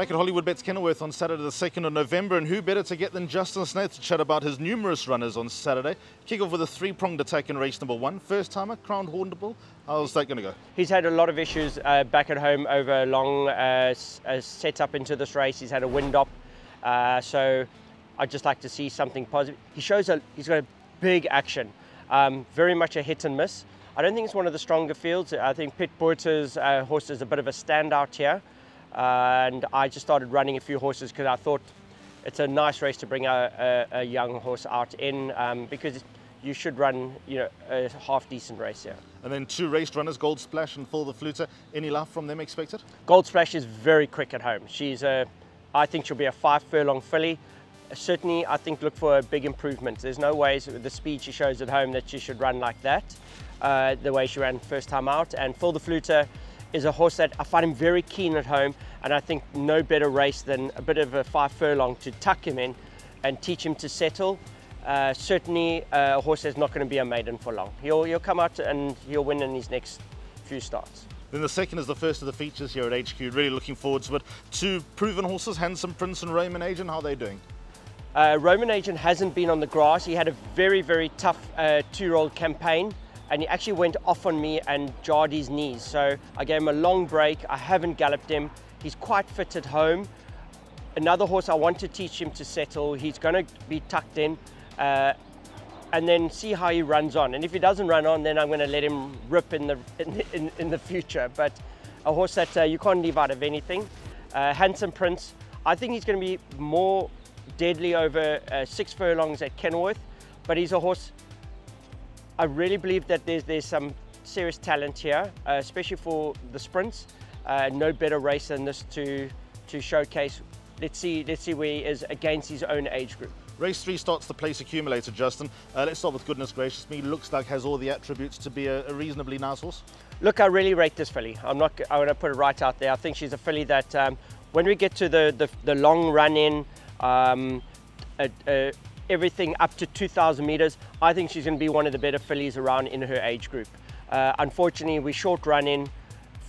Back at Hollywood Bets Kenilworth on Saturday the 2nd of November, and who better to get than Justin Snaith to chat about his numerous runners on Saturday. Kick off with a three-pronged attack in race number 1. First timer, crowned Hornable. How's that going to go? He's had a lot of issues back at home over a long setup into this race. He's had a wind up, so I'd just like to see something positive. He's got a big action, very much a hit and miss. I don't think it's one of the stronger fields. I think Pit Boerter's horse is a bit of a standout here. And I just started running a few horses because I thought it's a nice race to bring a young horse out in, because you should run, a half decent race here. And then 2 raced runners, Gold Splash and Full the Fluter. Any luck from them expected? Gold Splash is very quick at home. I think she'll be a 5 furlong filly. Certainly, I think look for a big improvement. There's no ways with the speed she shows at home that she should run like that, the way she ran first time out. And Full the Fluter is a horse that I find him very keen at home, and I think no better race than a bit of a 5 furlong to tuck him in and teach him to settle. Certainly a horse that's not going to be a maiden for long. He'll come out and he'll win in his next few starts. Then the second is the first of the features here at HQ. Really looking forward to it. 2 proven horses, Handsome Prince and Roman Agent. How are they doing? Roman Agent hasn't been on the grass. He had a very, very tough 2-year-old campaign, and he actually went off on me and jarred his knees. So I gave him a long break. I haven't galloped him. He's quite fit at home. Another horse I want to teach him to settle. He's going to be tucked in, and then see how he runs on. And if he doesn't run on, then I'm going to let him rip in the future. But a horse that you can't leave out of anything. Handsome Prince, I think he's going to be more deadly over 6 furlongs at Kenilworth, but he's a horse. I really believe that there's some serious talent here, especially for the sprints. No better race than this to showcase. Let's see where he is against his own age group. Race 3 starts the place accumulator, Justin. Let's start with Goodness Gracious Me. Looks like has all the attributes to be a reasonably nice horse. Look, I really rate this filly. I want to put it right out there. I think she's a filly that when we get to the long run in, everything up to 2,000 meters, I think she's going to be one of the better fillies around in her age group. Unfortunately, we short run in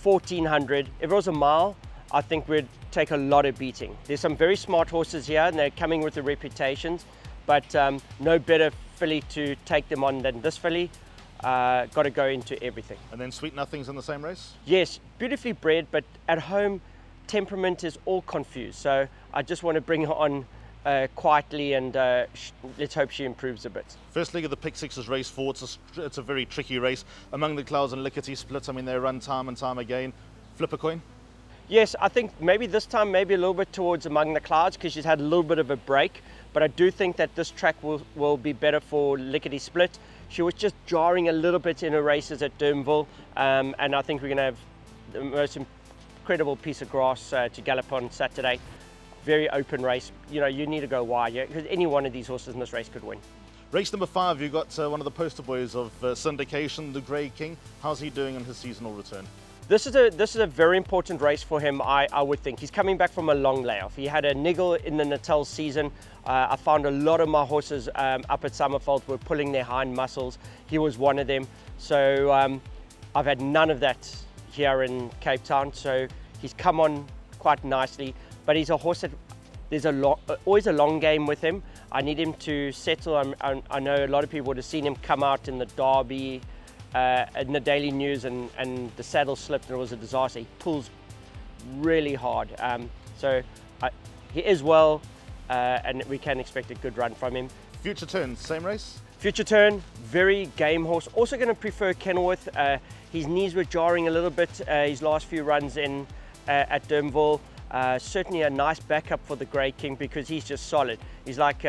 1,400. If it was a mile, I think we'd take a lot of beating. There's some very smart horses here, and they're coming with the reputations, but no better filly to take them on than this filly. Got to go into everything. And then Sweet Nothing's in the same race? Yes, beautifully bred, but at home, temperament is all confused. So I just want to bring her on quietly, and let's hope she improves a bit. First leg of the Pick Sixes race 4. It's a very tricky race. Among the Clouds and Lickety Split, I mean, they run time and time again. Flip a coin? Yes, I think maybe this time, maybe a little bit towards Among the Clouds, because she's had a little bit of a break. But I do think that this track will be better for Lickety Split. She was just jarring a little bit in her races at Durbanville, and I think we're going to have the most incredible piece of grass to gallop on Saturday. Very open race. You need to go wide, because any one of these horses in this race could win. Race number 5, you've got one of the poster boys of syndication, the Grey King. How's he doing in his seasonal return? This is a very important race for him, I would think. He's coming back from a long layoff. He had a niggle in the Natal season. I found a lot of my horses up at Summerveld were pulling their hind muscles. He was one of them. So I've had none of that here in Cape Town. So he's come on quite nicely. But he's a horse that there's always a long game with him. I need him to settle. I know a lot of people would have seen him come out in the Derby, in the Daily News, and the saddle slipped and it was a disaster. He pulls really hard. He is well, and we can expect a good run from him. Future Turn, same race? Future Turn, very game horse. Also going to prefer Kenilworth. His knees were jarring a little bit his last few runs in at Durbanville. Certainly a nice backup for the Grey King, because he's just solid. He's like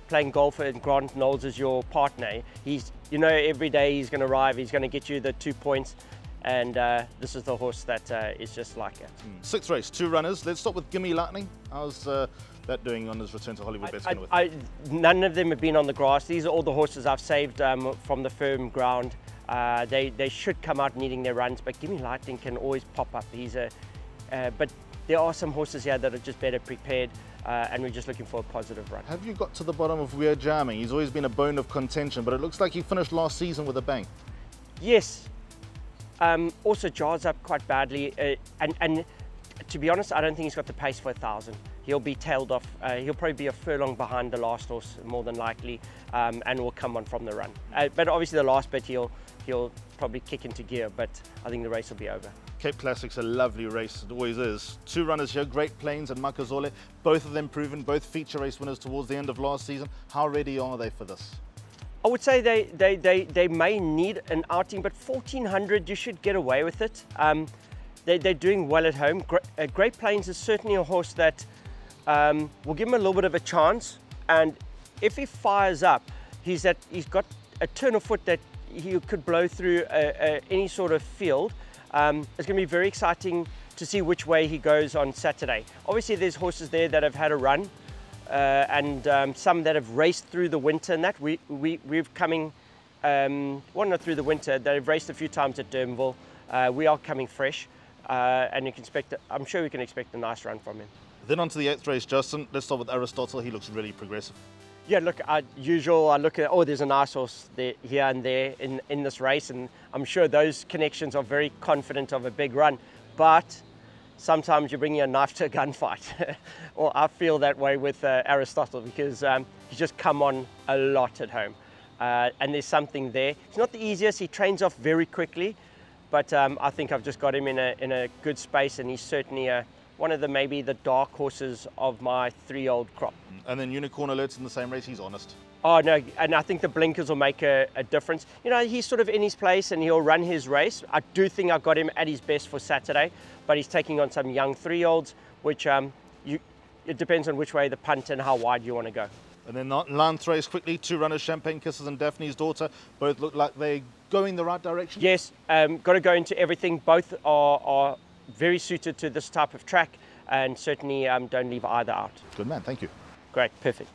playing golf and Grant Knowles as your partner. Every day he's going to arrive, he's going to get you the 2 points, and this is the horse that is just like it. 6th race, 2 runners. Let's start with Gimme Lightning. How's that doing on his return to Hollywood Bets Kenilworth? None of them have been on the grass. These are all the horses I've saved from the firm ground. They should come out needing their runs, but Gimme Lightning can always pop up. But there are some horses here that are just better prepared, and we're just looking for a positive run. Have you got to the bottom of Weird Jamming? He's always been a bone of contention, but it looks like he finished last season with a bang. Yes. Also jars up quite badly, and To be honest, I don't think he's got the pace for 1,000. He'll be tailed off. He'll probably be a furlong behind the last horse, more than likely, and will come on from the run. But obviously the last bit he'll probably kick into gear, but I think the race will be over. Cape Classic's a lovely race, it always is. Two runners here, Great Plains and Makazole, both of them proven, both feature race winners towards the end of last season. How ready are they for this? I would say they may need an outing, but 1,400 you should get away with it. They're doing well at home. Great Plains is certainly a horse that will give him a little bit of a chance, and if he fires up, he's got a turn of foot that he could blow through any sort of field. It's going to be very exciting to see which way he goes on Saturday. Obviously there's horses there that have had a run, and some that have raced through the winter, and that we've coming, well, not through the winter, they've raced a few times at Durbanville. We are coming fresh, and you can expect, I'm sure we can expect a nice run from him. Then on to the 8th race, Justin. Let's start with Aristotle. He looks really progressive. Yeah, look, I look at, oh, there's a nice horse there, here and there in this race, and I'm sure those connections are very confident of a big run, but sometimes you're bringing a knife to a gunfight. Well, I feel that way with Aristotle, because he's just come on a lot at home, and there's something there. It's not the easiest, he trains off very quickly, but I think I've just got him in a good space, and he's certainly one of maybe the dark horses of my 3-year-old crop. And then Unicorn Alert's in the same race, he's honest. Oh no, and I think the blinkers will make a difference. You know, he's sort of in his place and he'll run his race. I do think I've got him at his best for Saturday, but he's taking on some young 3-year-olds, which it depends on which way the punt and how wide you want to go. And then 9th race quickly, two runners, Champagne Kisses and Daphne's Daughter, both look like they're going the right direction. Yes, got to go into everything. Both are very suited to this type of track, and certainly don't leave either out. Good man, thank you. Great, perfect.